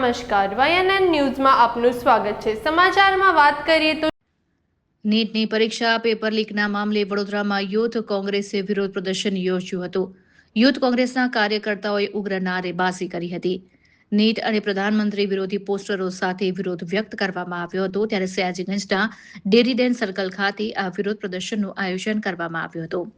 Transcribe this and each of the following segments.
નમસ્કાર, YNN ન્યૂઝમાં આપનું સ્વાગત છે। સમાચારમાં વાત કરીએ તો નીટની પરીક્ષા પેપર લીકના મામલે વડોદરામાં યુથ કોંગ્રેસે વિરોધ પ્રદર્શન યોજ્યું હતું। યુથ કોંગ્રેસના કાર્યકર્તાઓએ ઉગ્ર નારેબાજી કરી હતી। નીટ અને પ્રધાનમંત્રી વિરોધી પોસ્ટરો સાથે વિરોધ વ્યક્ત કરવામાં આવ્યો હતો। ત્યારે સયાજીગંજના ડેરી ડેન સર્કલ ખાતે આ વિરોધ પ્રદર્શનનું આયોજન કરવામાં આવ્યું હતું।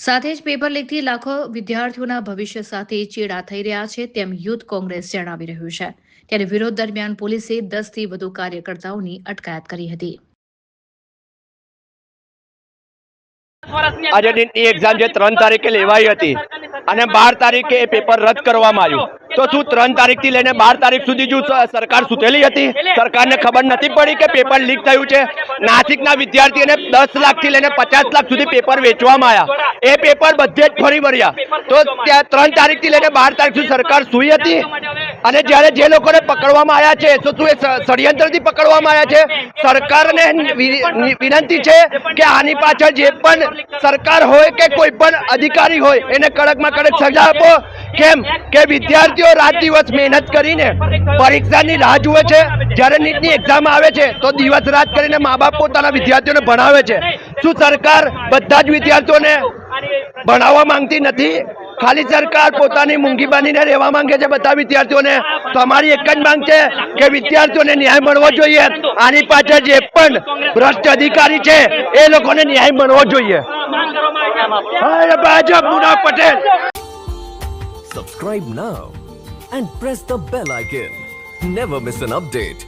સાથે જ પેપર લીકથી લાખો વિદ્યાર્થીઓના ભવિષ્ય સાથે ચેડા થઈ રહ્યા છે તેમ યુથ કોંગ્રેસ જણાવી રહ્યું છે। ત્યારે વિરોધ દરમિયાન પોલીસે 10થી વધુ કાર્યકર્તાઓની અટકાયત કરી હતી। આજે નીટની એક્ઝામ જે 3 તારીખે લેવાઈ હતી અને 12 તારીખે એ પેપર રદ કરવામાં આવ્યું, તો શું 3 તારીખથી લઈને 12 તારીખ સુધી જો સરકાર સૂતેલી હતી? સરકારને ખબર નથી પડી કે પેપર લીક થયું છે? નાસિકના વિદ્યાર્થીઓને 10 લાખથી લઈને 50 લાખ સુધી પેપર વેચવામાં આવ્યા, એ પેપર બધે જ ફરી વળ્યા। તો ત્યાં 3 તારીખથી લઈને 12 તારીખ સુધી સરકાર સૂઈ હતી? અને જ્યારે જે લોકોને પકડવામાં આવ્યા છે તો શું એ ષડયંત્રથી પકડવામાં આવ્યા છે? સરકારને વિનંતી છે કે આની પાછળ જે પણ સરકાર હોય કે કોઈ પણ અધિકારી હોય એને કડકમાં કડક સજા આપો। કેમ કે વિદ્યાર્થીઓ રાત દિવસ મહેનત કરીને પરીક્ષાની રાહ જુએ છે। જ્યારે નીટની એક્ઝામ આવે છે તો દિવસ રાત કરીને મા બાપ પોતાના વિદ્યાર્થીઓને ભણાવે છે। શું સરકાર બધા જ વિદ્યાર્થીઓને ભણાવવા માંગતી નથી? ખાલી સરકાર પોતાની મૂંગી બનીને રહેવા માંગે છે બધા વિદ્યાર્થીઓને? તો અમારી એક જ માંગ છે કે વિદ્યાર્થીઓને ન્યાય મળવો જોઈએ। આની પાછળ જે પણ ભ્રષ્ટ અધિકારી છે એ લોકોને ન્યાય મળવો જોઈએ। ભાજપ મુના Patel. Subscribe now and press the bell icon. Never miss an update.